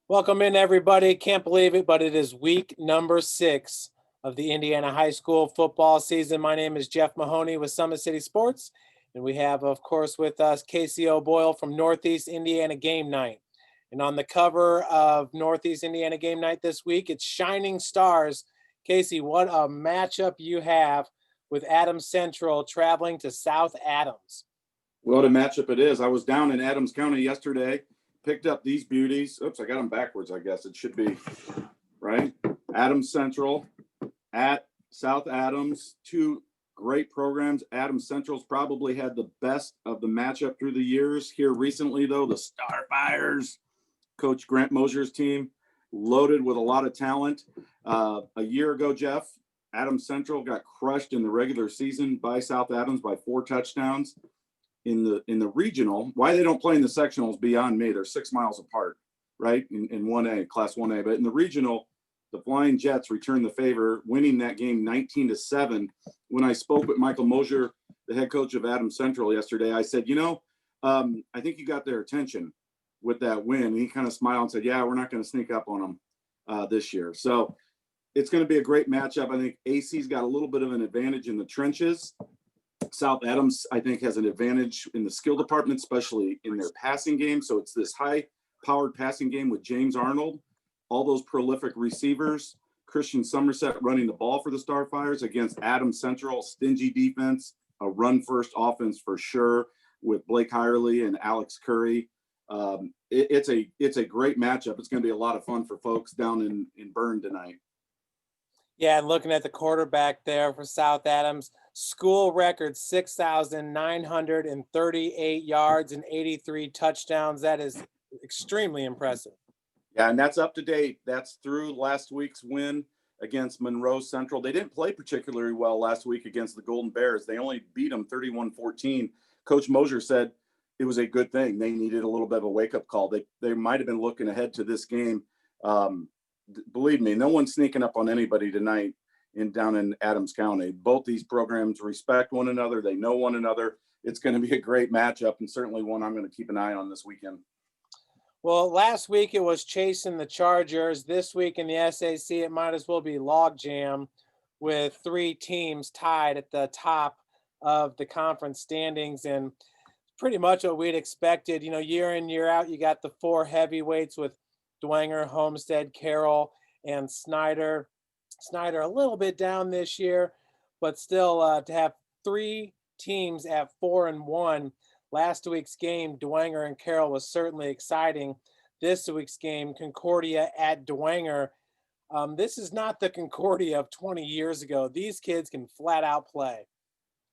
Welcome in, everybody. Can't believe it, but it is week number 6 of the Indiana high school football season. My name is Jeff Mahoney with Summit City Sports, and we have, of course, with us Casey O'Boyle from Northeast Indiana GameNight. And on the cover of Northeast Indiana GameNight this week, it's Shining Stars. Casey, what a matchup you have with Adams Central traveling to South Adams. What a matchup it is. I was down in Adams County yesterday, picked up these beauties. Oops, I got them backwards, I guess. It should be, right? Adams Central at South Adams. Two great programs. Adams Central's probably had the best of the matchup through the years. Here recently, though, the Starfires, Coach Grant Mosier's team, loaded with a lot of talent. A year ago, Jeff, Adams Central got crushed in the regular season by South Adams by 4 touchdowns. In the regional, why they don't play in the sectionals beyond me. They're 6 miles apart, right? In 1A, Class 1A. But in the regional, the Flying Jets returned the favor, winning that game 19-7. When I spoke with Michael Mosier, the head coach of Adams Central yesterday, I said, I think you got their attention with that win. And he kind of smiled and said, yeah, we're not going to sneak up on them this year. So it's going to be a great matchup. I think AC's got a little bit of an advantage in the trenches. South Adams, I think, has an advantage in the skill department, especially in their passing game. So it's this high-powered passing game with James Arnold, all those prolific receivers, Christian Somerset running the ball for the Starfires against Adams Central, stingy defense, a run-first offense for sure with Blake Hirely and Alex Curry. It's a great matchup. It's going to be a lot of fun for folks down in Bern tonight. Yeah, and looking at the quarterback there for South Adams, school record 6,938 yards and 83 touchdowns. That is extremely impressive. Yeah, and that's up to date. That's through last week's win against Monroe Central. They didn't play particularly well last week against the Golden Bears. They only beat them 31-14. Coach Mosier said it was a good thing. They needed a little bit of a wake-up call. They might have been looking ahead to this game. Believe me, no one's sneaking up on anybody tonight down in Adams County. Both these programs respect one another. They know one another. It's going to be a great matchup and certainly one I'm going to keep an eye on this weekend. Well, last week it was chasing the Chargers. This week in the SAC, it might as well be logjam with 3 teams tied at the top of the conference standings, and pretty much what we'd expected. Year in, year out, you got the 4 heavyweights with Dewanger, Homestead, Carroll, and Snyder. Snyder a little bit down this year, but still to have 3 teams at 4-1. Last week's game, Dewanger and Carroll, was certainly exciting. This week's game, Concordia at Dewanger. This is not the Concordia of 20 years ago. These kids can flat out play.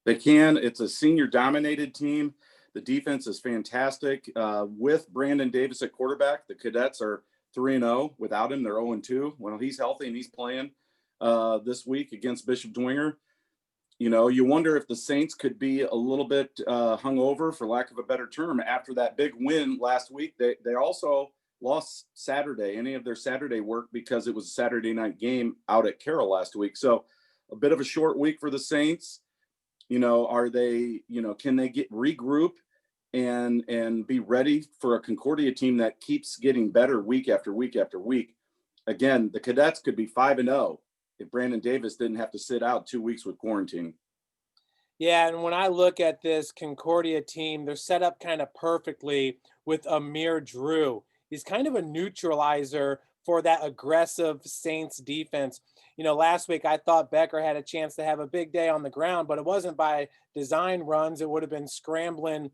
They can. It's a senior-dominated team. The defense is fantastic. With Brandon Davis at quarterback, the Cadets are 3-0. Without him, they're 0-2. Well, he's healthy and he's playing this week against Bishop Dewanger. You wonder if the Saints could be a little bit hungover, for lack of a better term, after that big win last week. They also lost Saturday, any of their Saturday work, because it was a Saturday night game out at Carroll last week. So a bit of a short week for the Saints. Are they, can they regroup and be ready for a Concordia team that keeps getting better week after week after week? Again, the Cadets could be 5-0 if Brandon Davis didn't have to sit out 2 weeks with quarantine. Yeah, and when I look at this Concordia team, they're set up kind of perfectly with Amir Drew. He's kind of a neutralizer for that aggressive Saints defense. Last week I thought Becker had a chance to have a big day on the ground, but it wasn't by design runs. It would have been scrambling,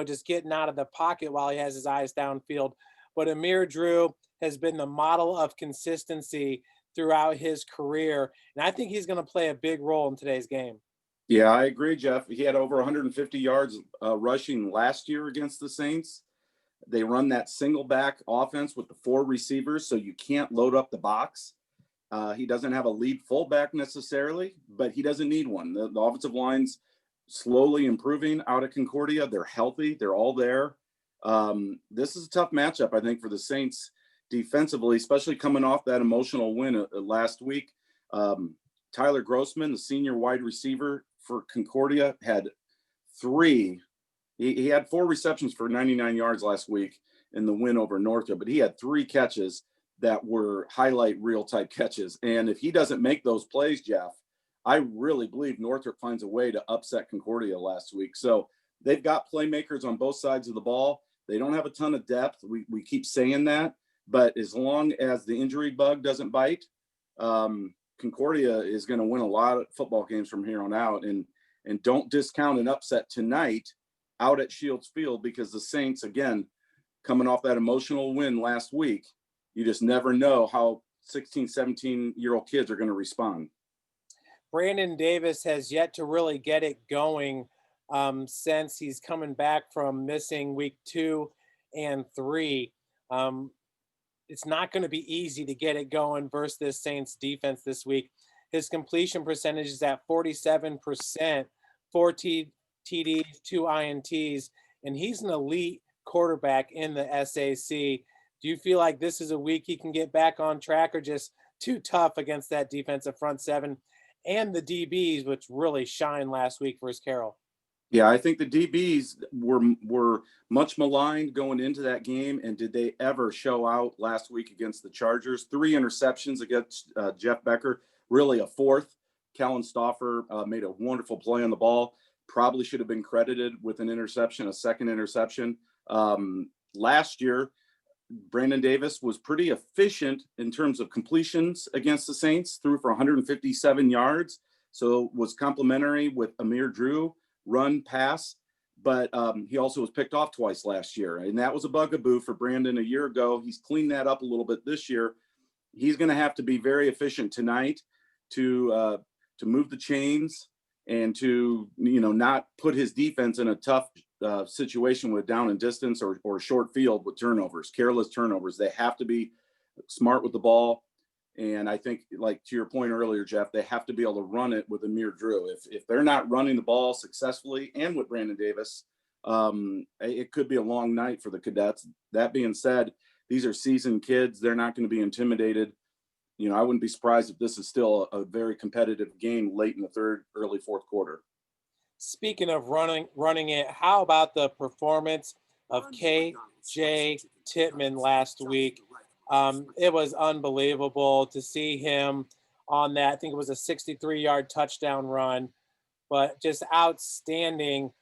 just getting out of the pocket while he has his eyes downfield. But Amir Drew has been the model of consistency throughout his career, and I think he's going to play a big role in today's game. Yeah, I agree, Jeff. He had over 150 yards rushing last year against the Saints. They run that single back offense with the 4 receivers, so you can't load up the box. He doesn't have a lead fullback necessarily, but he doesn't need one. The offensive line's slowly improving out at Concordia. They're healthy. They're all there. This is a tough matchup, I think, for the Saints defensively, especially coming off that emotional win last week. Tyler Grossman, the senior wide receiver for Concordia, had 3. He had 4 receptions for 99 yards last week. in the win over Northrop, but he had 3 catches that were highlight reel type catches. And if he doesn't make those plays, Jeff, I really believe Northrop finds a way to upset Concordia last week. So they've got playmakers on both sides of the ball. They don't have a ton of depth. We keep saying that, but as long as the injury bug doesn't bite, Concordia is going to win a lot of football games from here on out. And don't discount an upset tonight out at Shields Field, because the Saints, again, coming off that emotional win last week, you just never know how 16, 17-year-old kids are going to respond. Brandon Davis has yet to really get it going since he's coming back from missing week 2 and 3. It's not going to be easy to get it going versus this Saints defense this week. His completion percentage is at 47%, 4 TDs, 2 INTs, and he's an elite quarterback in the SAC. Do you feel like this is a week he can get back on track, or just too tough against that defensive front 7 and the DBs, which really shined last week versus Carroll? Yeah, I think the DBs were much maligned going into that game, and did they ever show out last week against the Chargers? 3 interceptions against Jeff Becker, really a 4th. Callan Stauffer made a wonderful play on the ball. Probably should have been credited with an interception, a 2nd interception. Last year, Brandon Davis was pretty efficient in terms of completions against the Saints, threw for 157 yards. So was complimentary with Amir Drew, run, pass, but he also was picked off twice last year. And that was a bugaboo for Brandon a year ago. He's cleaned that up a little bit this year. He's going to have to be very efficient tonight to move the chains and to, not put his defense in a tough situation with down and distance or short field with turnovers, careless turnovers. They have to be smart with the ball. And I think, like to your point earlier, Jeff, they have to be able to run it with Amir Drew. If they're not running the ball successfully and with Brandon Davis, it could be a long night for the Cadets. That being said, these are seasoned kids. They're not going to be intimidated. I wouldn't be surprised if this is still a very competitive game late in the 3rd, early 4th quarter. Speaking of running it, how about the performance of KJ Tittman last week? It was unbelievable to see him on that. I think it was a 63-yard touchdown run, but just outstanding.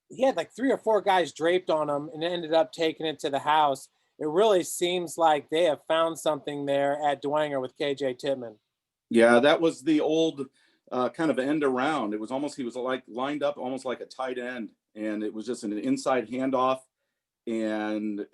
He had like 3 or 4 guys draped on him and ended up taking it to the house. It really seems like they have found something there at Dewanger with KJ Tittman. Yeah, that was the old kind of end around. It was almost, he was like lined up almost like a tight end, and it was just an inside handoff. And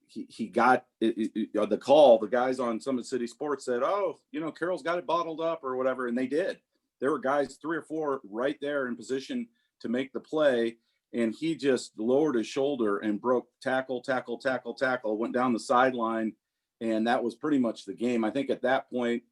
he got the call. The guys on Summit City Sports said, "Oh, Carroll's got it bottled up," or whatever, and they did. There were guys, 3 or 4, right there in position to make the play, and he just lowered his shoulder and broke tackle, went down the sideline, and that was pretty much the game. I think at that point,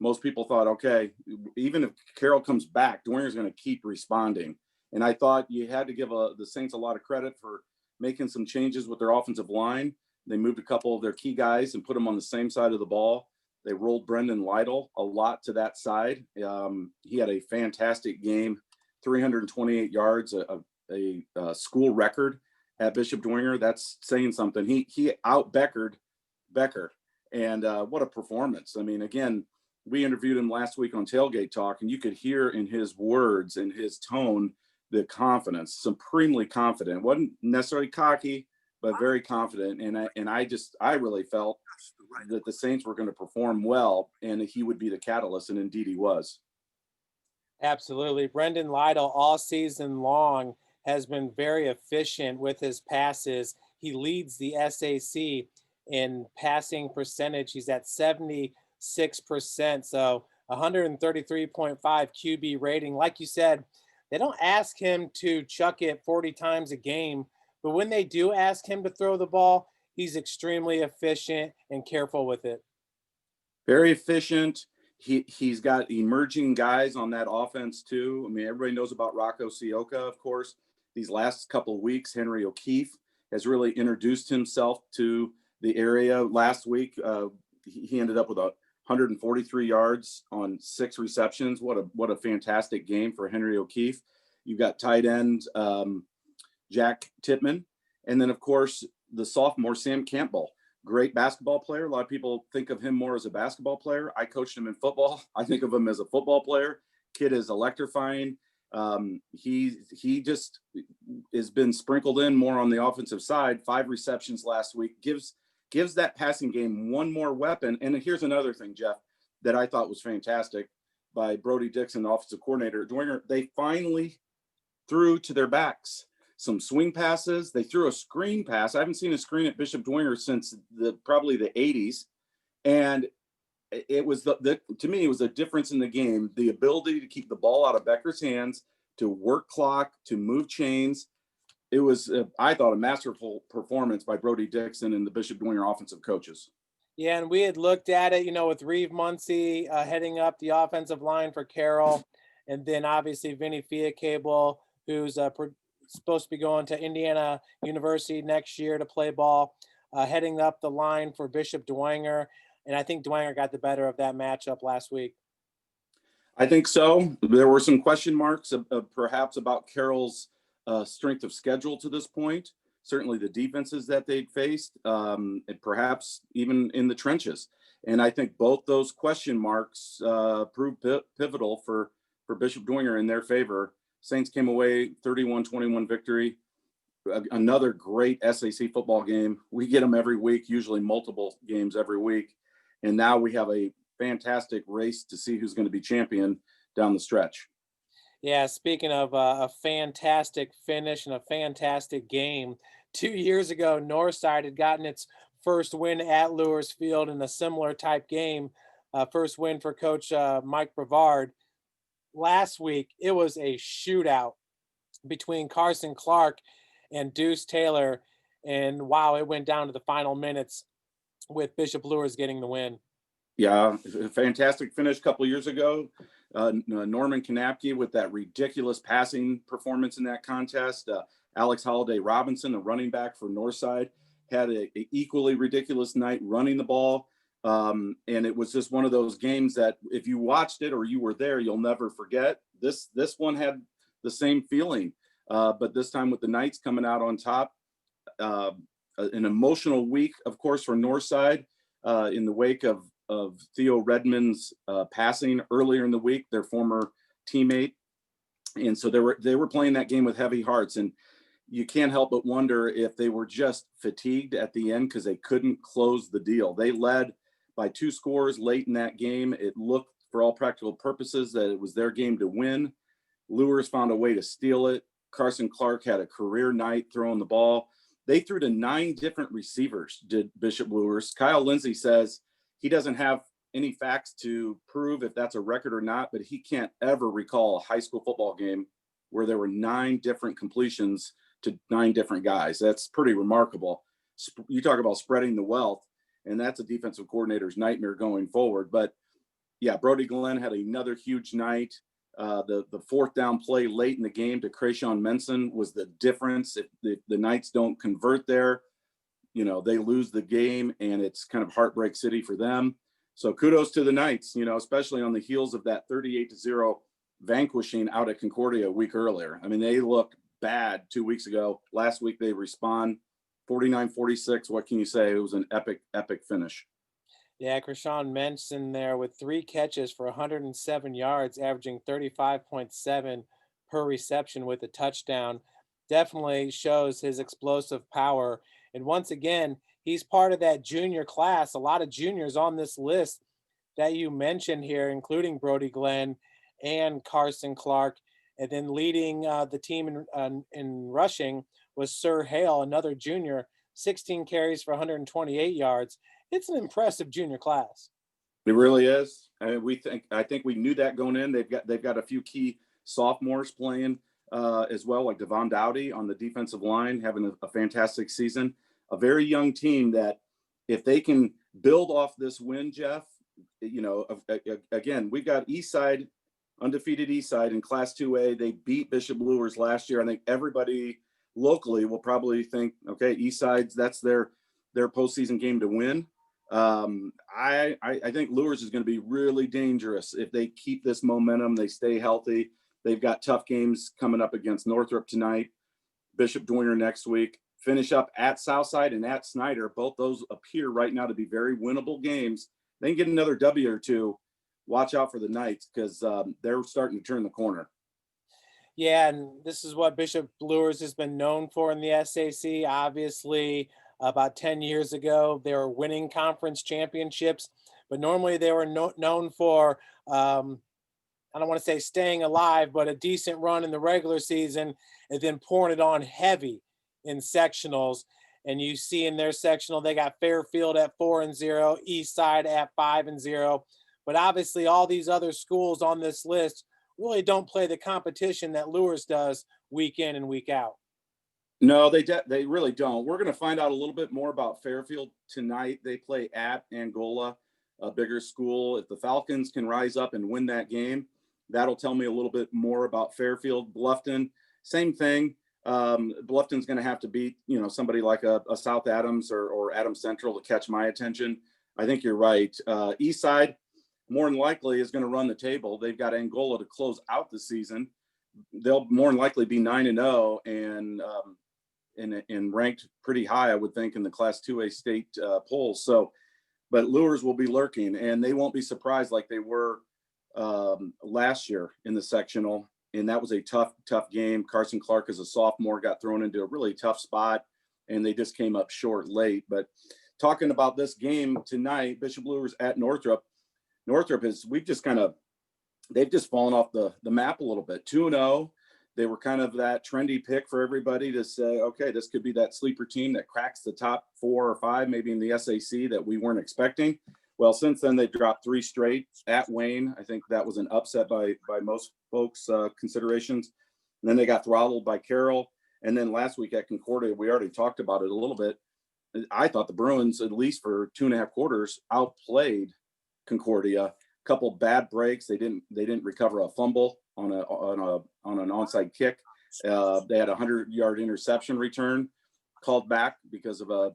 most people thought, okay, even if Carroll comes back, Dewanger's going to keep responding. And I thought you had to give the Saints a lot of credit for making some changes with their offensive line. They moved a couple of their key guys and put them on the same side of the ball. They rolled Brendan Lytle a lot to that side. He had a fantastic game, 328 yards, a school record at Bishop Dewanger. That's saying something. He out-Beckered Becker, and what a performance. I mean, again, we interviewed him last week on Tailgate Talk, and you could hear in his words and his tone the confidence, supremely confident. Wasn't necessarily cocky, but very confident. And I really felt that the Saints were going to perform well, and he would be the catalyst, and indeed he was. Absolutely. Brendan Lytle all season long has been very efficient with his passes. He leads the SAC in passing percentage. He's at 76%. So 133.5 QB rating. Like you said, they don't ask him to chuck it 40 times a game, but when they do ask him to throw the ball, he's extremely efficient and careful with it. Very efficient. He's got emerging guys on that offense too. I mean, everybody knows about Rocco Sioka, of course. These last couple of weeks, Henry O'Keefe has really introduced himself to the area. Last week, he ended up with 143 yards on 6 receptions. What a fantastic game for Henry O'Keefe. You've got tight end Jack Tittman. And then, of course, the sophomore, Sam Campbell. Great basketball player. A lot of people think of him more as a basketball player. I coached him in football. I think of him as a football player. Kid is electrifying. He just has been sprinkled in more on the offensive side. 5 receptions last week, gives that passing game one more weapon. And here's another thing, Jeff, that I thought was fantastic by Brody Dixon, the offensive coordinator at Dewanger. They finally threw to their backs. Some swing passes. They threw a screen pass. I haven't seen a screen at Bishop Dewanger since probably the 80s. And it was to me, it was a difference in the game. The ability to keep the ball out of Becker's hands, to work clock, to move chains. It was, I thought, a masterful performance by Brody Dixon and the Bishop Dewanger offensive coaches. Yeah, and we had looked at it, with Reeve Muncie heading up the offensive line for Carroll, and then obviously Vinny Fiacable, who's supposed to be going to Indiana University next year to play ball, heading up the line for Bishop Dewanger. And I think Dewanger got the better of that matchup last week. I think so. There were some question marks perhaps about Carroll's strength of schedule to this point. Certainly the defenses that they'd faced, and perhaps even in the trenches. And I think both those question marks proved pivotal for Bishop Dewanger in their favor. Saints came away 31-21 victory. Another great SAC football game. We get them every week, usually multiple games every week. And now we have a fantastic race to see who's going to be champion down the stretch. Yeah, speaking of a fantastic finish and a fantastic game, 2 years ago, Northside had gotten its first win at Lewis Field in a similar type game. First win for Coach Mike Brevard. Last week, it was a shootout between Carson Clark and Deuce Taylor. And wow, it went down to the final minutes with Bishop Lewis getting the win. Yeah, a fantastic finish a couple years ago. Norman Kanapke with that ridiculous passing performance in that contest. Alex Holiday Robinson, the running back for Northside, had a equally ridiculous night running the ball. And it was just one of those games that if you watched it or you were there, you'll never forget. This one had the same feeling, but this time with the Knights coming out on top. An emotional week, of course, for Northside in the wake of Theo Redmond's passing earlier in the week, their former teammate. And so they were playing that game with heavy hearts. And you can't help but wonder if they were just fatigued at the end because they couldn't close the deal. They led by 2 scores late in that game. It looked, for all practical purposes, that it was their game to win. Lewis found a way to steal it. Carson Clark had a career night throwing the ball. They threw to 9 different receivers, did Bishop Lewis. Kyle Lindsay says he doesn't have any facts to prove if that's a record or not, but he can't ever recall a high school football game where there were 9 different completions to 9 different guys. That's pretty remarkable. You talk about spreading the wealth, and that's a defensive coordinator's nightmare going forward. But yeah, Brody Glenn had another huge night. The 4th down play late in the game to Krayshawn Menson was the difference. If the Knights don't convert there, they lose the game, and it's kind of heartbreak city for them. So kudos to the Knights, especially on the heels of that 38-0 vanquishing out at Concordia a week earlier. I mean, they looked bad 2 weeks ago. Last week they respond 49-46. What can you say? It was an epic finish. Yeah, Krishan Menson there with 3 catches for 107 yards, averaging 35.7 per reception with a touchdown. Definitely shows his explosive power. And once again, he's part of that junior class. A lot of juniors on this list that you mentioned here, including Brody Glenn and Carson Clark. And then leading the team in rushing was Sir Hale, another junior, 16 carries for 128 yards. It's an impressive junior class. It really is. I think we knew that going in. They've got a few key sophomores playing as well, like Devon Dowdy on the defensive line, having a fantastic season. A very young team that, if they can build off this win, Jeff, again, we've got Eastside, undefeated Eastside in Class 2A. They beat Bishop Lewis last year. I think everybody locally will probably think, okay, Eastside's, that's their postseason game to win. I think Lewis is going to be really dangerous if they keep this momentum. They stay healthy. They've got tough games coming up against Northrop tonight, Bishop Dewanger next week. finish up at Southside and at Snyder. Both those appear right now to be very winnable games. They can get another W or two. Watch out for the Knights because they're starting to turn the corner. Yeah, and this is what Bishop Brewers has been known for in the SAC. Obviously, about 10 years ago, they were winning conference championships, but normally they were known for, I don't want to say staying alive, but a decent run in the regular season and then pouring it on heavy in sectionals. And you see in their sectional, they got Fairfield at 4-0, Eastside at 5-0. But obviously, all these other schools on this list really don't play the competition that Lures does week in and week out. No, they really don't. We're going to find out a little bit more about Fairfield tonight. They play at Angola, a bigger school. If the Falcons can rise up and win that game, that'll tell me a little bit more about Fairfield. Bluffton, same thing. Bluffton's going to have to beat, somebody like a South Adams or Adams Central to catch my attention. I think you're right. Eastside, more than likely, is going to run the table. They've got Angola to close out the season. They'll more than likely be 9-0 and ranked pretty high, I would think, in the Class 2A state polls. So, but Lures will be lurking, and they won't be surprised like they were last year in the sectional. And that was a tough game. Carson Clark, as a sophomore, got thrown into a really tough spot, and they just came up short late. But talking about this game tonight, Bishop Lures at Northrop. Northrop they've just fallen off the map a little bit. 2-0. They were kind of that trendy pick for everybody to say, okay, this could be that sleeper team that cracks the top 4 or 5, maybe in the SAC, that we weren't expecting. Well, since then, they dropped 3 straight at Wayne. I think that was an upset by most folks' considerations. And then they got throttled by Carroll. And then last week at Concordia, we already talked about it a little bit. I thought the Bruins, at least for 2.5 quarters, outplayed Concordia. A couple bad breaks. They didn't recover a fumble on an onside kick. They had a 100-yard interception return called back because of a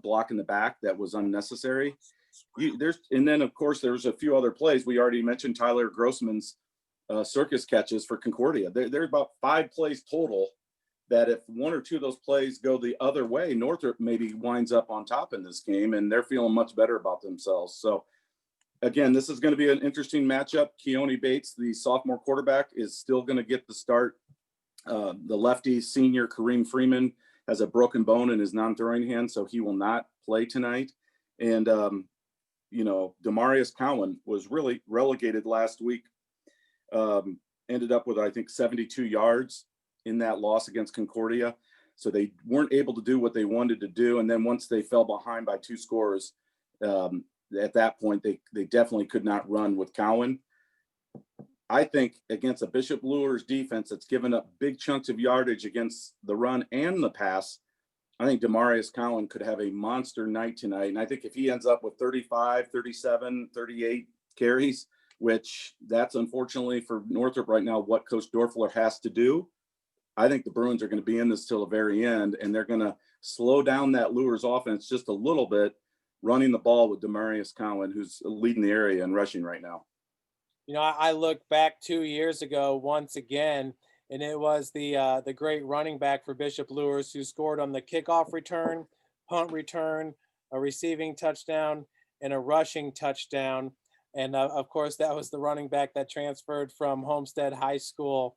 block in the back that was unnecessary. And then of course there's a few other plays. We already mentioned Tyler Grossman's circus catches for Concordia. There's about 5 plays total that if 1 or 2 of those plays go the other way, Northrop maybe winds up on top in this game, and they're feeling much better about themselves. So again, this is going to be an interesting matchup. Keone Bates, the sophomore quarterback, is still going to get the start. The lefty senior Kareem Freeman has a broken bone in his non-throwing hand, so he will not play tonight. And Demarius Cowan was really relegated last week. Ended up with, I think, 72 yards in that loss against Concordia. So they weren't able to do what they wanted to do. And then once they fell behind by 2 scores, at that point, they definitely could not run with Cowan. I think against a Bishop Lures defense that's given up big chunks of yardage against the run and the pass, I think Demarius Cowan could have a monster night tonight. And I think if he ends up with 35, 37, 38 carries, which that's unfortunately for Northrop right now what Coach Dorfler has to do, I think the Bruins are going to be in this till the very end, and they're going to slow down that Lures offense just a little bit, running the ball with Demarius Cowan, who's leading the area and rushing right now. I look back 2 years ago once again, and it was the great running back for Bishop Lures who scored on the kickoff return, punt return, a receiving touchdown, and a rushing touchdown. And of course, that was the running back that transferred from Homestead High School.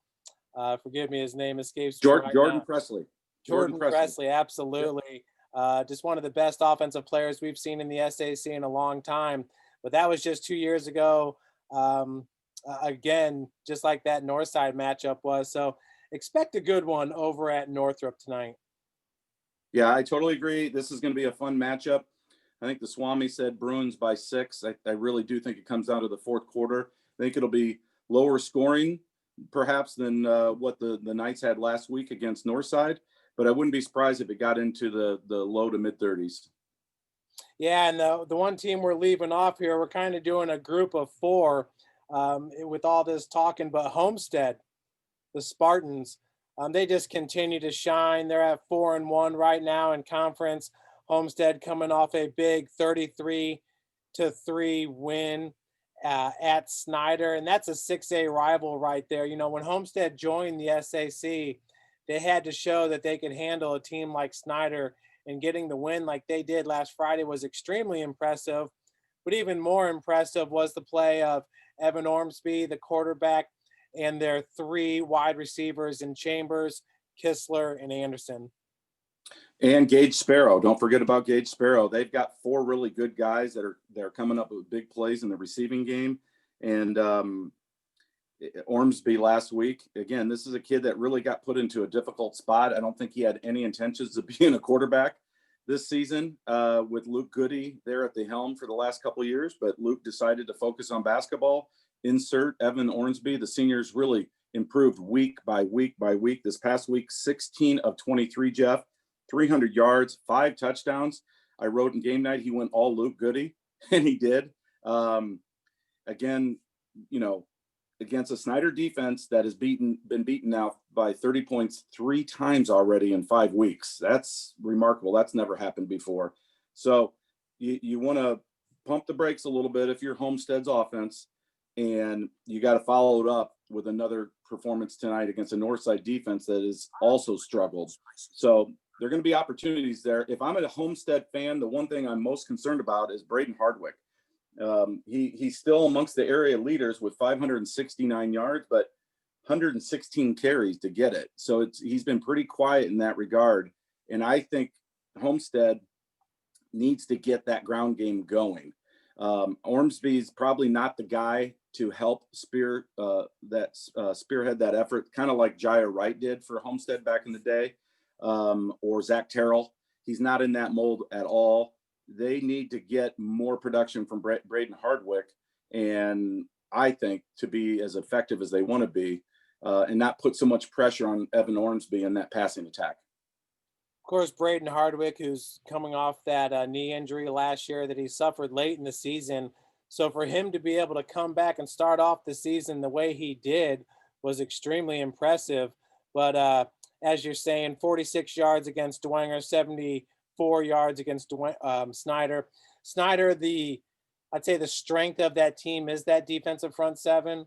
Forgive me, his name escapes me right Jordan now. Presley. Jordan Presley, absolutely. Just one of the best offensive players we've seen in the SAC in a long time. But that was just 2 years ago. Again, just like that Northside matchup was. So expect a good one over at Northrop tonight. Yeah, I totally agree. This is going to be a fun matchup. I think the Swami said Bruins by 6. I really do think it comes down to the fourth quarter. I think it'll be lower scoring perhaps than what the Knights had last week against Northside, but I wouldn't be surprised if it got into the low to mid 30s. Yeah, and the one team we're leaving off here, we're kind of doing a group of 4 with all this talking, but Homestead, the Spartans, they just continue to shine. They're at 4-1 right now in conference. Homestead coming off a big 33-3 win at Snyder, and that's a 6A rival right there. When Homestead joined the SAC, they had to show that they could handle a team like Snyder, and getting the win like they did last Friday was extremely impressive. But even more impressive was the play of Evan Ormsby, the quarterback, and their three wide receivers in Chambers, Kistler, and Anderson. And Gage Sparrow. Don't forget about Gage Sparrow. They've got four really good guys that are coming up with big plays in the receiving game. And Ormsby last week, again, this is a kid that really got put into a difficult spot. I don't think he had any intentions of being a quarterback this season with Luke Goody there at the helm for the last couple of years. But Luke decided to focus on basketball. Insert Evan Ormsby. The seniors really improved week by week by week. This past week, 16 of 23, Jeff. 300 yards, 5 touchdowns. I wrote in GameNight he went all Luke Goody, and he did. Again, against a Snyder defense that has been beaten now by 30 points 3 times already in 5 weeks. That's remarkable. That's never happened before. So you want to pump the brakes a little bit if you're Homestead's offense, and you got to follow it up with another performance tonight against a Northside defense that has also struggled. So there are going to be opportunities there. If I'm a Homestead fan, the one thing I'm most concerned about is Braden Hardwick. He's still amongst the area leaders with 569 yards, but 116 carries to get it. So he's been pretty quiet in that regard. And I think Homestead needs to get that ground game going. Ormsby's probably not the guy to help spearhead that effort, kind of like Jaya Wright did for Homestead back in the day. Or Zach Terrell. He's not in that mold at all. They need to get more production from Braden Hardwick, and I think to be as effective as they want to be, and not put so much pressure on Evan Ormsby in that passing attack. Of course, Braden Hardwick, who's coming off that knee injury last year that he suffered late in the season. So for him to be able to come back and start off the season the way he did was extremely impressive. But as you're saying, 46 yards against Dewanger, 74 yards against Snyder. Snyder, I'd say the strength of that team is that defensive front seven.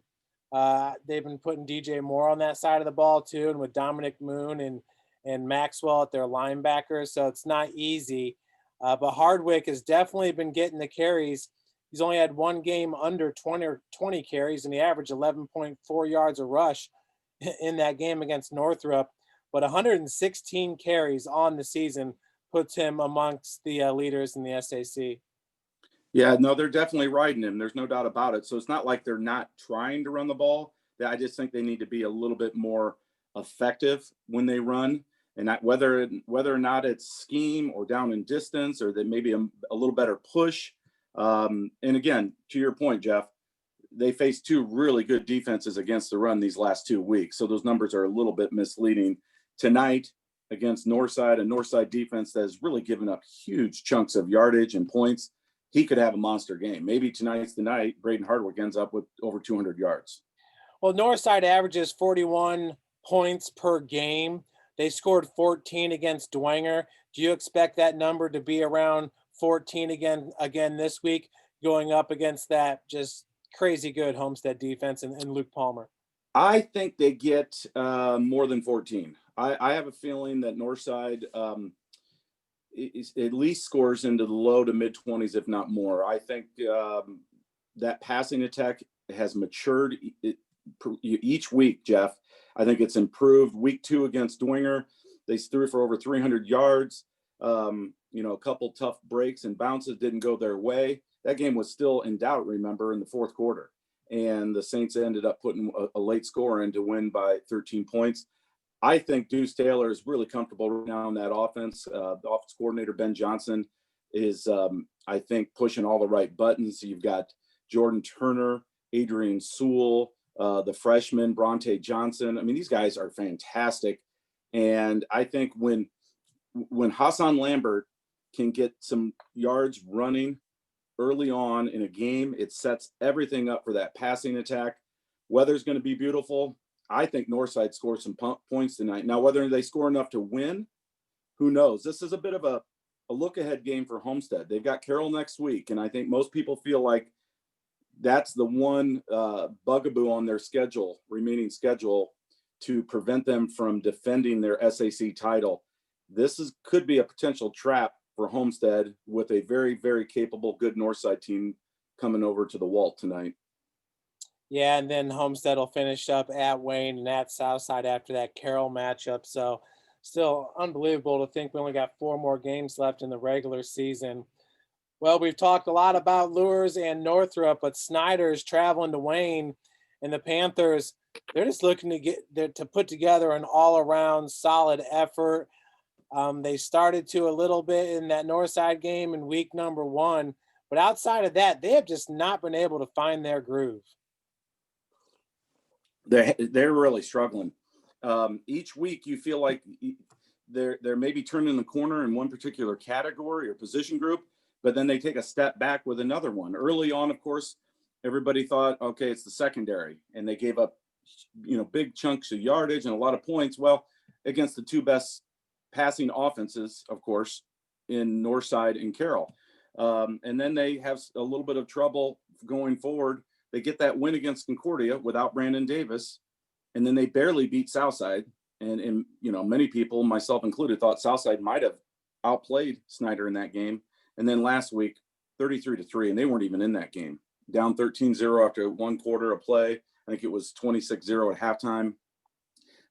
They've been putting DJ Moore on that side of the ball too, and with Dominic Moon and Maxwell at their linebackers, so it's not easy. But Hardwick has definitely been getting the carries. He's only had one game under 20 carries, and he averaged 11.4 yards a rush in that game against Northrop. But 116 carries on the season puts him amongst the leaders in the SAC. Yeah, no, they're definitely riding him. There's no doubt about it. So it's not like they're not trying to run the ball. I just think they need to be a little bit more effective when they run, and not, whether or not it's scheme or down in distance, or that maybe a little better push. And again, to your point, Jeff, they faced 2 really good defenses against the run these last 2 weeks. So those numbers are a little bit misleading. Tonight against Northside, a Northside defense that has really given up huge chunks of yardage and points, he could have a monster game. Maybe tonight's the night Braden Hardwick ends up with over 200 yards. Well, Northside averages 41 points per game. They scored 14 against Dewanger. Do you expect that number to be around 14 again this week, going up against that just crazy good Homestead defense and Luke Palmer? I think they get more than 14. I have a feeling that Northside at least scores into the low to mid 20s, if not more. I think that passing attack has matured each week, Jeff. I think it's improved. Week 2 against Dewanger, they threw for over 300 yards. A couple tough breaks and bounces didn't go their way. That game was still in doubt, remember, in the fourth quarter. And the Saints ended up putting a late score in to win by 13 points. I think Deuce Taylor is really comfortable right now in that offense. The offense coordinator, Ben Johnson, is, I think, pushing all the right buttons. You've got Jordan Turner, Adrian Sewell, the freshman, Bronte Johnson. I mean, these guys are fantastic. And I think when Hassan Lambert can get some yards running early on in a game, it sets everything up for that passing attack. Weather's going to be beautiful. I think Northside scores some points tonight. Now, whether they score enough to win, who knows? This is a bit of a look-ahead game for Homestead. They've got Carroll next week, and I think most people feel like that's the one bugaboo on their remaining schedule, to prevent them from defending their SAC title. Could be a potential trap for Homestead with a very, very capable, good Northside team coming over to the Walt tonight. Yeah, and then Homestead will finish up at Wayne and at Southside after that Carroll matchup. So still unbelievable to think we only got 4 more games left in the regular season. Well, we've talked a lot about Lures and Northrop, but Snyder's traveling to Wayne, and the Panthers, they're just looking to put together an all-around solid effort. They started to a little bit in that Northside game in week number 1, but outside of that, they have just not been able to find their groove. They're really struggling. Each week you feel like they're maybe turning the corner in one particular category or position group, but then they take a step back with another one. Early on, of course, everybody thought, okay, it's the secondary, and they gave up, big chunks of yardage and a lot of points. Well, against the 2 best passing offenses, of course, in Northside and Carroll. And then they have a little bit of trouble going forward. They get that win against Concordia without Brandon Davis, and then they barely beat Southside. And many people, myself included, thought Southside might have outplayed Snyder in that game. And then last week, 33-3, and they weren't even in that game. Down 13-0 after 1 quarter of play. I think it was 26-0 at halftime.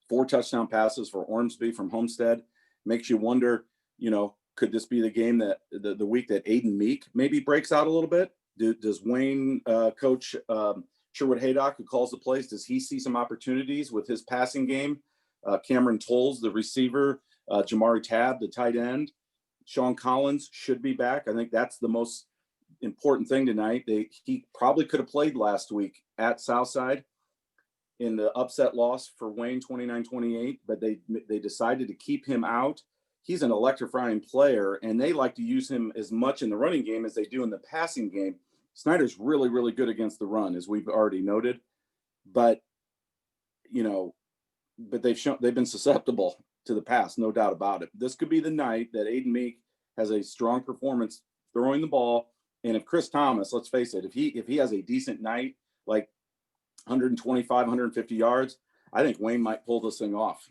4 touchdown passes for Ormsby from Homestead. Makes you wonder, could this be the game that the week that Aiden Meek maybe breaks out a little bit? Does Wayne coach Sherwood Haydock, who calls the plays, does he see some opportunities with his passing game? Cameron Tolles, the receiver, Jamari Tabb, the tight end, Sean Collins should be back. I think that's the most important thing tonight. He probably could have played last week at Southside in the upset loss for Wayne 29-28, but they decided to keep him out. He's an electrifying player, and they like to use him as much in the running game as they do in the passing game. Snyder's really, really good against the run, as we've already noted, but they've been susceptible to the pass, no doubt about it. This could be the night that Aiden Meek has a strong performance throwing the ball. And if Chris Thomas, let's face it, if he has a decent night, like 125, 150 yards, I think Wayne might pull this thing off.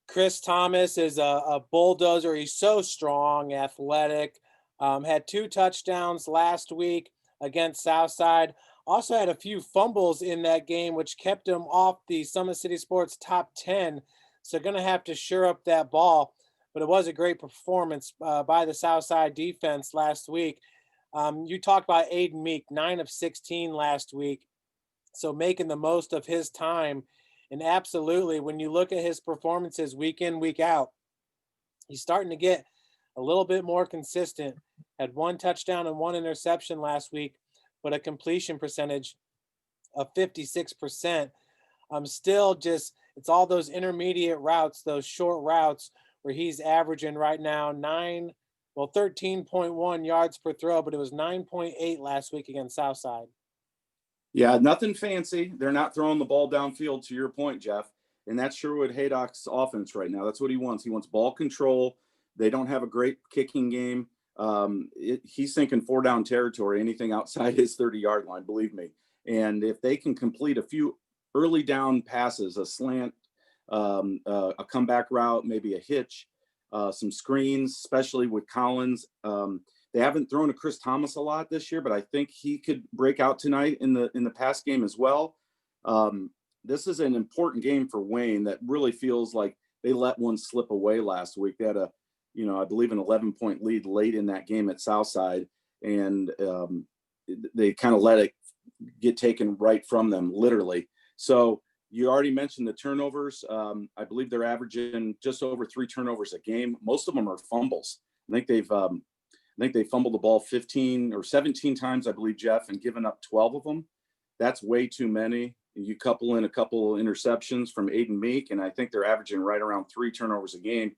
Chris Thomas is a bulldozer. He's so strong, athletic. Had 2 touchdowns last week against Southside. Also had a few fumbles in that game, which kept him off the SummitCitySports top 10. So going to have to shore up that ball. But it was a great performance by the Southside defense last week. You talked about Aiden Meek, 9 of 16 last week. So making the most of his time. And absolutely, when you look at his performances week in, week out, he's starting to get a little bit more consistent. Had 1 touchdown and 1 interception last week, but a completion percentage of 56%. Still just, it's all those intermediate routes, those short routes where he's averaging right now 13.1 yards per throw, but it was 9.8 last week against Southside. Yeah, nothing fancy. They're not throwing the ball downfield, to your point, Jeff. And that's Sherwood Haydock's offense right now. That's what he wants. He wants ball control. They don't have a great kicking game. He's thinking 4-down territory, anything outside his 30-yard line, believe me. And if they can complete a few early down passes, a slant, a comeback route, maybe a hitch, some screens, especially with Collins. They haven't thrown to Chris Thomas a lot this year, but I think he could break out tonight in the pass game as well. This is an important game for Wayne that really feels like they let one slip away last week. They had I believe an 11-point lead late in that game at Southside, and they kind of let it get taken right from them, literally. So you already mentioned the turnovers. I believe they're averaging just over 3 turnovers a game. Most of them are fumbles. I think they fumbled the ball 15 or 17 times, I believe, Jeff, and given up 12 of them. That's way too many. You couple in a couple interceptions from Aiden Meek, and I think they're averaging right around 3 turnovers a game.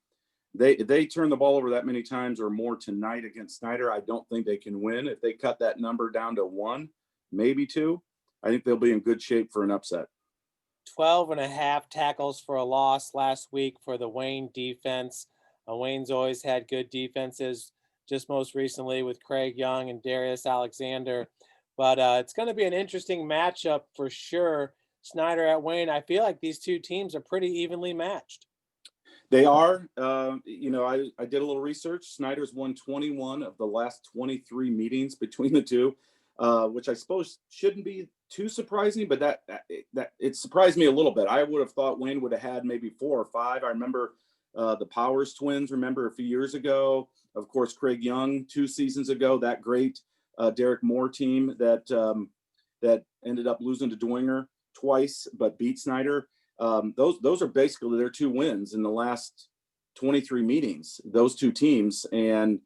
They turn the ball over that many times or more tonight against Snyder, I don't think they can win. If they cut that number down to 1, maybe 2, I think they'll be in good shape for an upset. 12.5 tackles for a loss last week for the Wayne defense. Wayne's always had good defenses, just most recently with Craig Young and Darius Alexander. But it's going to be an interesting matchup for sure. Snyder at Wayne, I feel like these two teams are pretty evenly matched. They are. I did a little research. Snyder's won 21 of the last 23 meetings between the two, which I suppose shouldn't be too surprising, but that it surprised me a little bit. I would have thought Wayne would have had maybe 4 or 5. I remember the Powers twins. Remember a few years ago, of course, Craig Young 2 seasons ago. That great Derek Moore team that ended up losing to Dewanger twice, but beat Snyder. Those are basically their 2 wins in the last 23 meetings, those 2 teams. And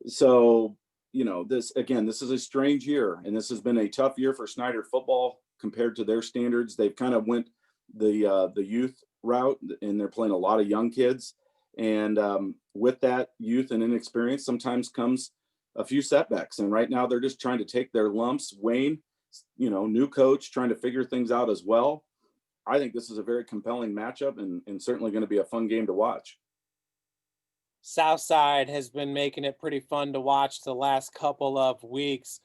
so, this is a strange year, and this has been a tough year for Snyder football compared to their standards. They've kind of went the youth route, and they're playing a lot of young kids. And with that youth and inexperience, sometimes comes a few setbacks. And right now they're just trying to take their lumps. Wayne, new coach, trying to figure things out as well. I think this is a very compelling matchup and certainly going to be a fun game to watch. Southside has been making it pretty fun to watch the last couple of weeks.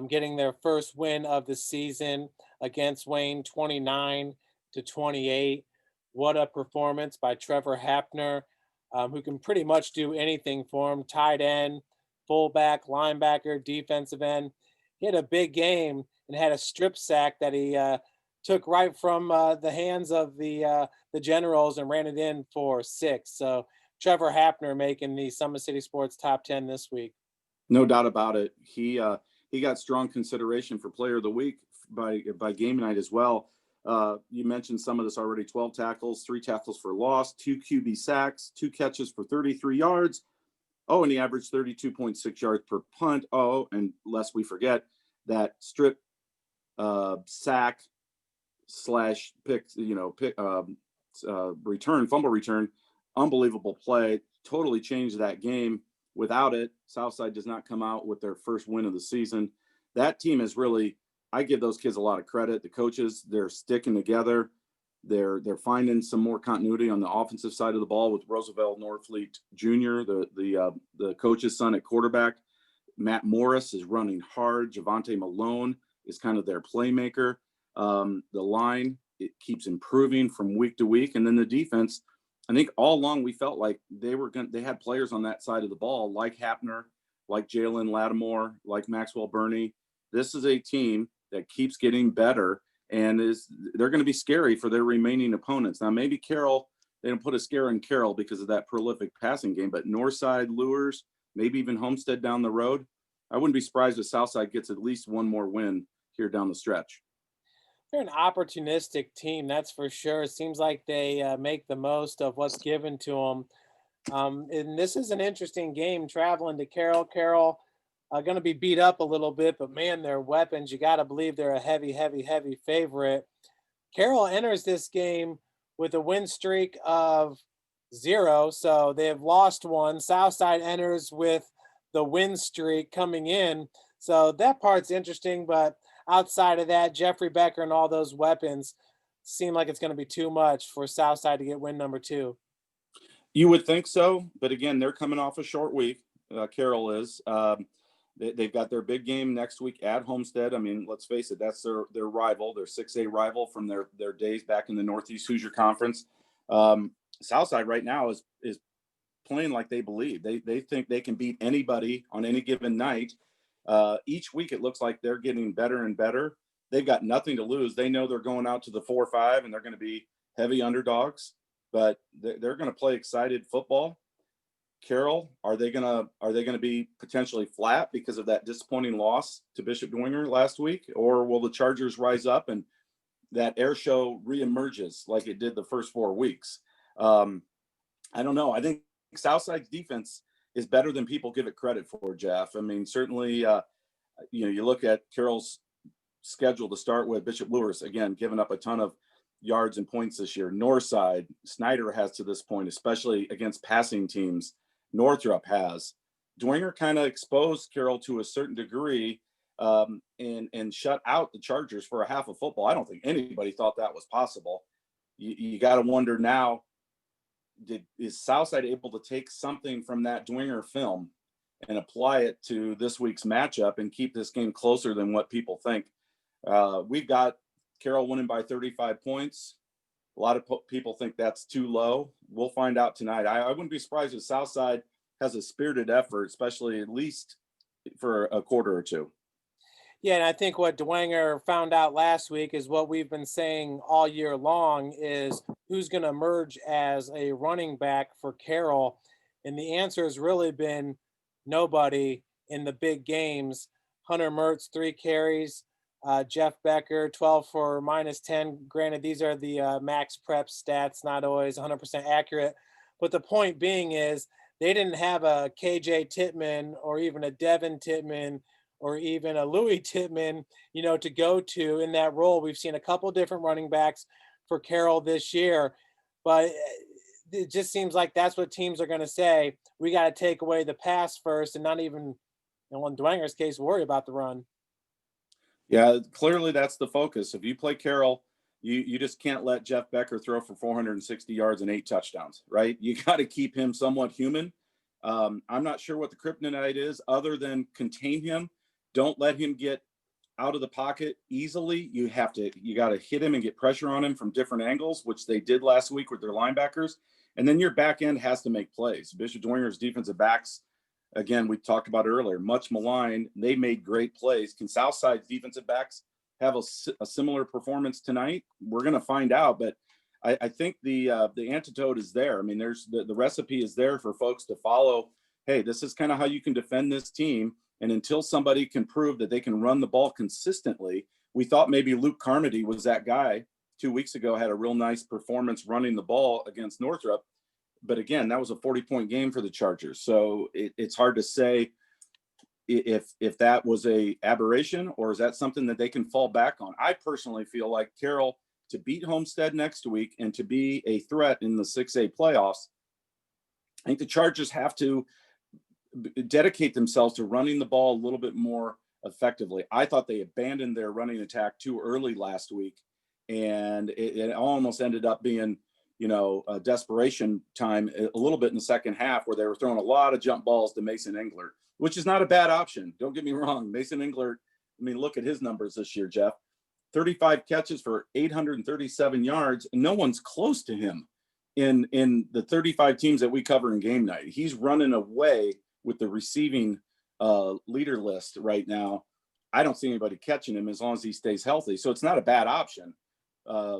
Getting their first win of the season against Wayne, 29-28. What a performance by Trevor Hapner, who can pretty much do anything for him. Tight end, fullback, linebacker, defensive end. He had a big game and had a strip sack that he took right from the hands of the Generals and ran it in for 6. So Trevor Hapner making the Summit City Sports top 10 this week. No doubt about it. He got strong consideration for Player of the Week by GameNight as well. You mentioned some of this already: 12 tackles, 3 tackles for loss, 2 QB sacks, 2 catches for 33 yards. Oh, and he averaged 32.6 yards per punt. Oh, and lest we forget that strip sack slash pick, fumble return, unbelievable play, totally changed that game. Without it, Southside does not come out with their first win of the season. That team is really, I give those kids a lot of credit. The coaches, they're sticking together. They're finding some more continuity on the offensive side of the ball with Roosevelt Norfleet Jr., the coach's son at quarterback. Matt Morris is running hard. Javante Malone is kind of their playmaker. The line, it keeps improving from week to week. And then the defense, I think all along we felt like they had players on that side of the ball, like Hapner, like Jalen Lattimore, like Maxwell Burney. This is a team that keeps getting better, and they're going to be scary for their remaining opponents. Now, maybe Carroll, they don't put a scare in Carroll because of that prolific passing game, but Northside, Lures, maybe even Homestead down the road. I wouldn't be surprised if Southside gets at least one more win here down the stretch. They're an opportunistic team, that's for sure. It seems like they make the most of what's given to them. And this is an interesting game traveling to Carroll. Carroll going to be beat up a little bit, but man, their weapons, you got to believe they're a heavy, heavy, heavy favorite. Carroll enters this game with a win streak of 0, so they have lost 1. Southside enters with the win streak coming in, so that part's interesting, but outside of that, Jeffrey Becker and all those weapons seem like it's going to be too much for Southside to get win number 2. You would think so, but again, they're coming off a short week. Carroll is. They've got their big game next week at Homestead. I mean, let's face it, that's their rival, their 6A rival from their days back in the Northeast Hoosier Conference. Southside right now is playing like they believe. They think they can beat anybody on any given night. Each week it looks like they're getting better and better. They've got nothing to lose. They know they're going out to the 4-5 and they're going to be heavy underdogs, but they're going to play excited football. Carroll, are they going to be potentially flat because of that disappointing loss to Bishop Dewanger last week, or will the Chargers rise up and that air show reemerges like it did the first 4 weeks? I don't know. I think Southside's defense is better than people give it credit for, Jeff. I mean, certainly, you look at Carroll's schedule to start with. Bishop Lewis, again, giving up a ton of yards and points this year. Northside, Snyder has to this point, especially against passing teams. Northrop has. Dewanger kind of exposed Carroll to a certain degree and shut out the Chargers for a half of football. I don't think anybody thought that was possible. You got to wonder now, is Southside able to take something from that Dewanger film and apply it to this week's matchup and keep this game closer than what people think? We've got Carroll winning by 35 points. A lot of people think that's too low. We'll find out tonight. I wouldn't be surprised if Southside has a spirited effort, especially at least for a quarter or two. Yeah, and I think what Dewanger found out last week is what we've been saying all year long is who's going to emerge as a running back for Carroll. And the answer has really been nobody in the big games. Hunter Mertz, 3 carries. Jeff Becker, 12 for -10. Granted, these are the max prep stats, not always 100% accurate. But the point being is they didn't have a KJ Tittman or even a Devin Tittman or even a Louis Tittman, to go to in that role. We've seen a couple different running backs for Carroll this year, but it just seems like that's what teams are going to say. We got to take away the pass first and not even, in Dewanger's case, worry about the run. Yeah, clearly that's the focus. If you play Carroll, you just can't let Jeff Becker throw for 460 yards and 8 touchdowns, right? You got to keep him somewhat human. I'm not sure what the kryptonite is other than contain him. Don't let him get out of the pocket easily. You got to hit him and get pressure on him from different angles, which they did last week with their linebackers. And then your back end has to make plays. Bishop Dewanger's defensive backs, again, we talked about earlier, much maligned. They made great plays. Can Southside's defensive backs have a similar performance tonight? We're going to find out, but I think the antidote is there. I mean, there's the recipe is there for folks to follow. Hey, this is kind of how you can defend this team. And until somebody can prove that they can run the ball consistently, we thought maybe Luke Carmody was that guy 2 weeks ago, had a real nice performance running the ball against Northrop. But again, that was a 40-point game for the Chargers. So it's hard to say if that was a aberration or is that something that they can fall back on. I personally feel like Carroll, to beat Homestead next week and to be a threat in the 6A playoffs, I think the Chargers have to dedicate themselves to running the ball a little bit more effectively. I thought they abandoned their running attack too early last week, and it almost ended up being, a desperation time a little bit in the second half where they were throwing a lot of jump balls to Mason Englert, which is not a bad option. Don't get me wrong. Mason Englert, look at his numbers this year, Jeff. 35 catches for 837 yards, and no one's close to him in the 35 teams that we cover in game night. He's running away with the receiving leader list right now. I don't see anybody catching him as long as he stays healthy. So it's not a bad option.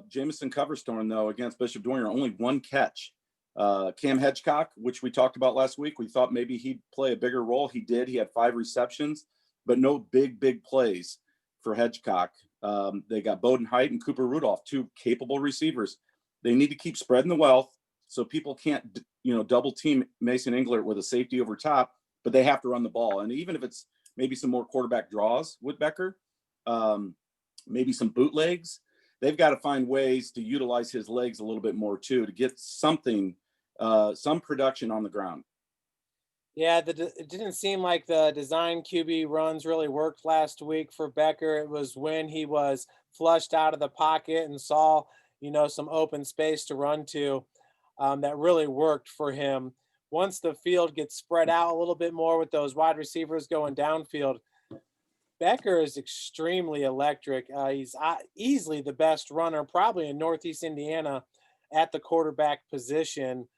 Jamison Coverstorm, though, against Bishop Dewanger, only 1 catch. Cam Hedgecock, which we talked about last week, we thought maybe he'd play a bigger role. He did. He had 5 receptions, but no big plays for Hedgecock. They got Bowden Height and Cooper Rudolph, 2 capable receivers. They need to keep spreading the wealth so people can't, double team Mason Englert with a safety over top, but they have to run the ball. And even if it's maybe some more quarterback draws with Becker, maybe some bootlegs, they've got to find ways to utilize his legs a little bit more too, to get something, some production on the ground. Yeah, it didn't seem like the design QB runs really worked last week for Becker. It was when he was flushed out of the pocket and saw, some open space to run to, that really worked for him. Once the field gets spread out a little bit more with those wide receivers going downfield, Becker is extremely electric. He's easily the best runner, probably in Northeast Indiana, at the quarterback position,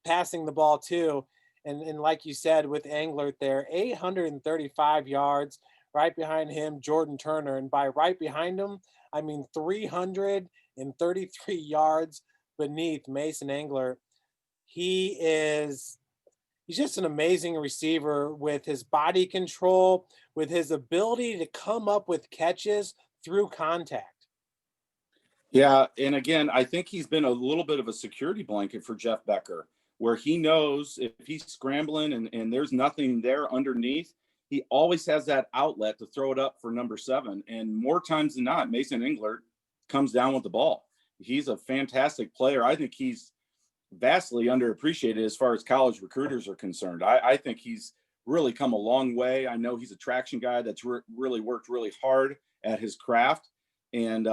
passing the ball too. And like you said, with Englert there, 835 yards. Right behind him, Jordan Turner. And by right behind him, I mean 333 yards beneath Mason Englert. He's just an amazing receiver with his body control, with his ability to come up with catches through contact. Yeah, and again, I think he's been a little bit of a security blanket for Jeff Becker, where he knows if he's scrambling and there's nothing there underneath, he always has that outlet to throw it up for number 7. And more times than not, Mason Englert comes down with the ball. He's a fantastic player. I think he's vastly underappreciated as far as college recruiters are concerned. I think he's really come a long way. I know he's a traction guy that's really worked really hard at his craft. And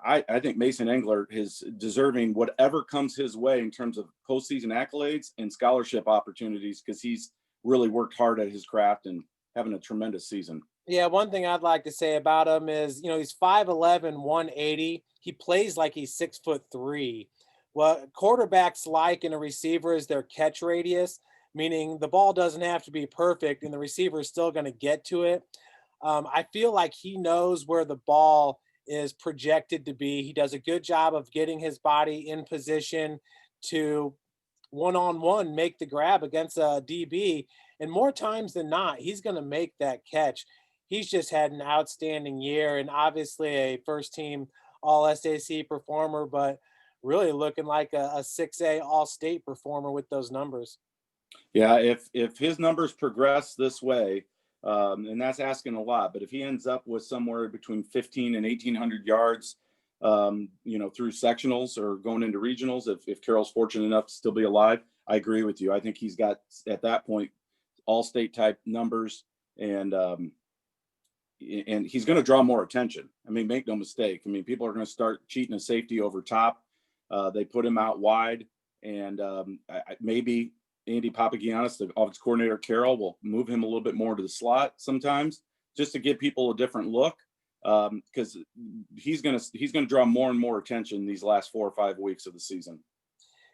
I think Mason Englert is deserving whatever comes his way in terms of postseason accolades and scholarship opportunities, because he's really worked hard at his craft and having a tremendous season. Yeah, one thing I'd like to say about him is, he's 5'11", 180. He plays like he's 6'3". What quarterbacks like in a receiver is their catch radius, meaning the ball doesn't have to be perfect and the receiver is still going to get to it. I feel like he knows where the ball is projected to be. He does a good job of getting his body in position to one-on-one make the grab against a DB. And more times than not, he's going to make that catch. He's just had an outstanding year and obviously a first team all SAC performer, but really looking like a 6A all state performer with those numbers. Yeah, if his numbers progress this way, and that's asking a lot, but if he ends up with somewhere between 15 and 1,800 yards, through sectionals or going into regionals, if Carroll's fortunate enough to still be alive, I agree with you. I think he's got at that point all state type numbers, and he's going to draw more attention. I mean, make no mistake. I mean, people are going to start cheating a safety over top. They put him out wide, and maybe Andy Papagiannis, the offensive coordinator, Carroll, will move him a little bit more to the slot sometimes, just to give people a different look, because he's gonna draw more and more attention these last 4 or 5 weeks of the season.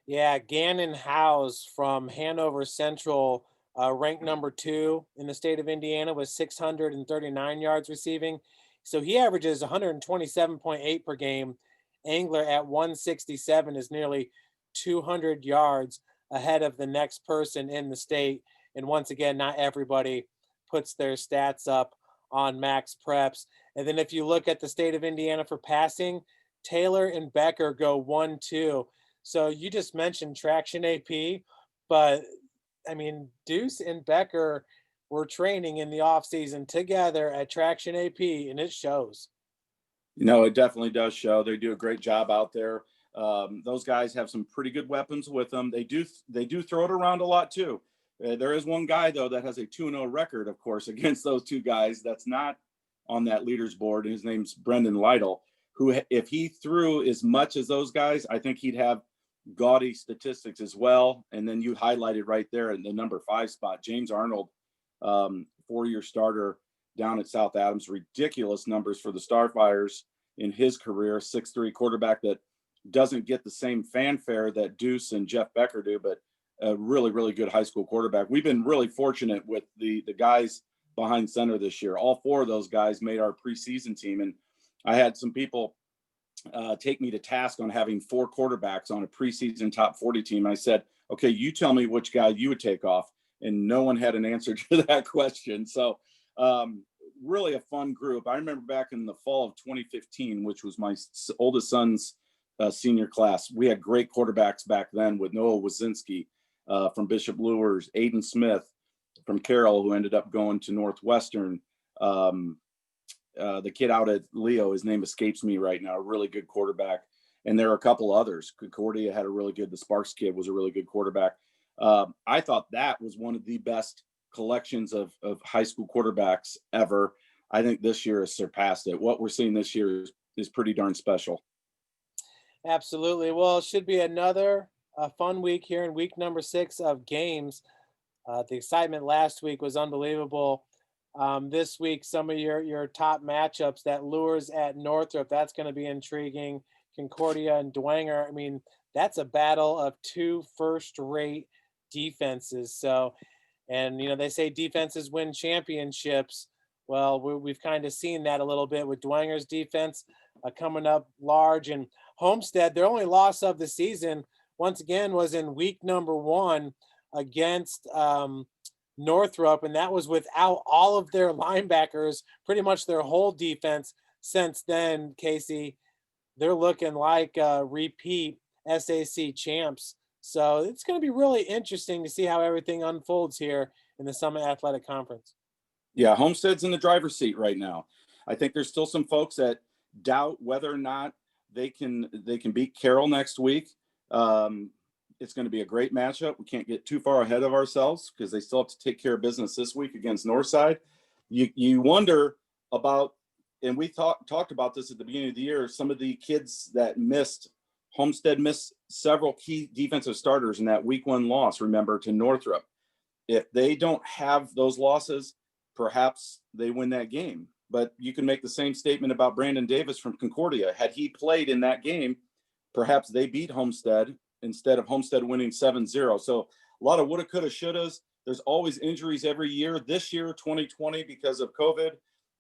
Yeah, Gannon Howes from Hanover Central, ranked number 2 in the state of Indiana with 639 yards receiving. So he averages 127.8 per game. Angler at 167 is nearly 200 yards ahead of the next person in the state. And once again, not everybody puts their stats up on Max Preps. And then if you look at the state of Indiana for passing, Taylor and Becker go 1-2. So you just mentioned Traction AP, but I mean, Deuce and Becker were training in the offseason together at Traction AP, and it shows. It definitely does show. They do a great job out there. Those guys have some pretty good weapons with them. They do throw it around a lot too. There is one guy though that has a 2-0 record, of course, against those two guys. That's not on that leaders board. His name's Brendan Lytle, who, if he threw as much as those guys, I think he'd have gaudy statistics as well. And then you highlighted right there in the number 5 spot, James Arnold, 4-year starter down at South Adams. Ridiculous numbers for the Starfires in his career. 6'3" quarterback that doesn't get the same fanfare that Deuce and Jeff Becker do, but a really, really good high school quarterback. We've been really fortunate with the guys behind center this year. All 4 of those guys made our preseason team. And I had some people take me to task on having 4 quarterbacks on a preseason top 40 team. I said, okay, you tell me which guy you would take off. And no one had an answer to that question. So really a fun group. I remember back in the fall of 2015, which was my oldest son's senior class. We had great quarterbacks back then with Noah Wazinski from Bishop Luers, Aiden Smith from Carroll, who ended up going to Northwestern. The kid out at Leo, his name escapes me right now, a really good quarterback. And there are a couple others. Concordia had a really good, the Sparks kid was a really good quarterback. I thought that was one of the best collections of high school quarterbacks ever. I think this year has surpassed it. What we're seeing this year is pretty darn special. Absolutely. Well, it should be another fun week here in week number 6 of games. The excitement last week was unbelievable. This week, some of your top matchups, that Lures at Northrop, that's going to be intriguing. Concordia and Dewanger. I mean, that's a battle of 2 first-rate defenses. So, and they say defenses win championships. Well, we've kind of seen that a little bit with Dwanger's defense coming up large. And Homestead, their only loss of the season, once again, was in week number 1 against Northrop, and that was without all of their linebackers, pretty much their whole defense. Since then, Casey, they're looking like repeat SAC champs. So it's going to be really interesting to see how everything unfolds here in the Summit Athletic Conference. Yeah, Homestead's in the driver's seat right now. I think there's still some folks that doubt whether or not they can beat Carroll next week. It's going to be a great matchup. We can't get too far ahead of ourselves because they still have to take care of business this week against Northside. You wonder about, and we talked about this at the beginning of the year, some of the kids that Homestead missed several key defensive starters in that week 1 loss, remember, to Northrop. If they don't have those losses, perhaps they win that game. But you can make the same statement about Brandon Davis from Concordia. Had he played in that game, perhaps they beat Homestead instead of Homestead winning 7-0. So a lot of woulda, coulda, shouldas. There's always injuries every year. This year, 2020, because of COVID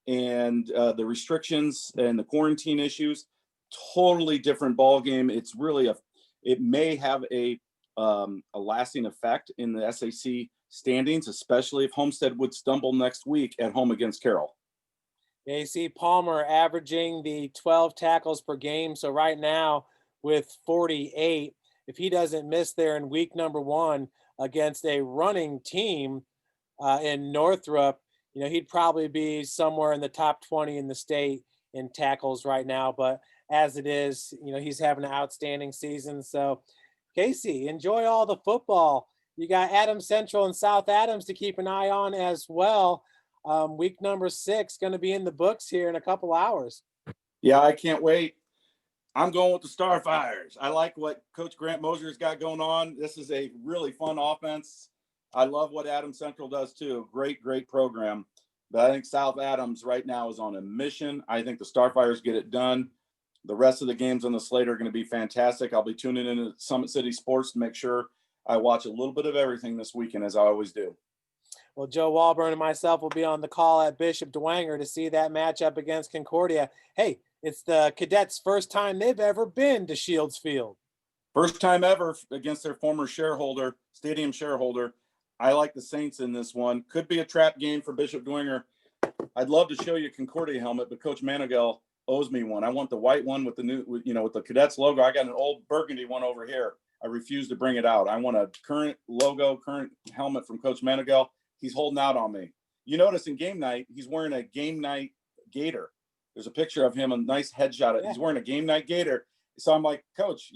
and the restrictions and the quarantine issues, totally different ball game. It's really it may have a lasting effect in the SAC standings, especially if Homestead would stumble next week at home against Carroll. AC Palmer averaging the 12 tackles per game. So right now with 48, if he doesn't miss there in week number 1 against a running team in Northrop, he'd probably be somewhere in the top 20 in the state in tackles right now. But as it is, he's having an outstanding season. So Casey, enjoy all the football. You got Adams Central and South Adams to keep an eye on as well. Week number 6 going to be in the books here in a couple hours. Yeah, I can't wait. I'm going with the Starfires. I like what Coach Grant Mosier's got going on. This is a really fun offense. I love what Adams Central does too. Great, great program. But I think South Adams right now is on a mission. I think the Starfires get it done. The rest of the games on the slate are going to be fantastic. I'll be tuning in to Summit City Sports to make sure I watch a little bit of everything this weekend, as I always do. Well, Joe Walburn and myself will be on the call at Bishop Dewanger to see that matchup against Concordia. Hey, it's the Cadets' first time they've ever been to Shields Field. First time ever against their former stadium shareholder. I like the Saints in this one. Could be a trap game for Bishop Dewanger. I'd love to show you a Concordia helmet, but Coach Manigault owes me one. I want the white one with the new, with the Cadets logo. I got an old burgundy one over here. I refuse to bring it out. I want a current logo, current helmet from Coach Manigault. He's holding out on me. You notice in GameNight, he's wearing a GameNight gator. There's a picture of him, a nice headshot. Yeah. He's wearing a GameNight gator. So I'm like, Coach,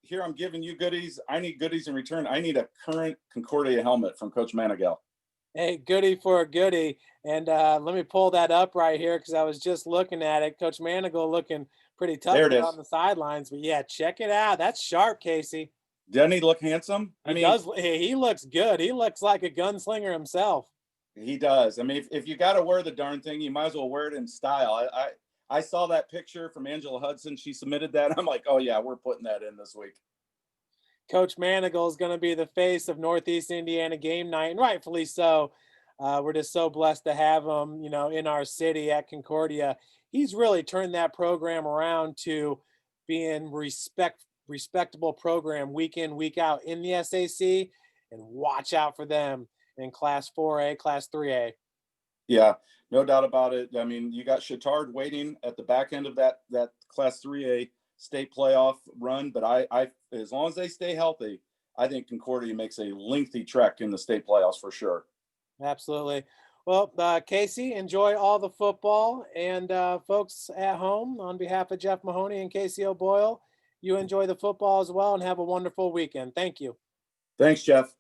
here I'm giving you goodies. I need goodies in return. I need a current Concordia helmet from Coach Manigault. Hey, goodie for a goodie. And let me pull that up right here because I was just looking at it. Coach Manigault looking pretty tough on the sidelines. But yeah, check it out. That's sharp, Casey. Doesn't he look handsome? He looks good. He looks like a gunslinger himself. He does. I mean, if you got to wear the darn thing, you might as well wear it in style. I saw that picture from Angela Hudson. She submitted that. I'm like, oh, yeah, we're putting that in this week. Coach Manigault is going to be the face of Northeast Indiana Game Night, and rightfully so. We're just so blessed to have him, in our city at Concordia. He's really turned that program around to being respectable program week in, week out in the SAC, and watch out for them in Class 4A, Class 3A. Yeah, no doubt about it. I mean, you got Chittard waiting at the back end of that Class 3A state playoff run, but I as long as they stay healthy, I think Concordia makes a lengthy trek in the state playoffs for sure. Absolutely. Well, Casey, enjoy all the football, and folks at home, on behalf of Jeff Mahoney and Casey O'Boyle, you enjoy the football as well and have a wonderful weekend. Thank you. Thanks, Jeff.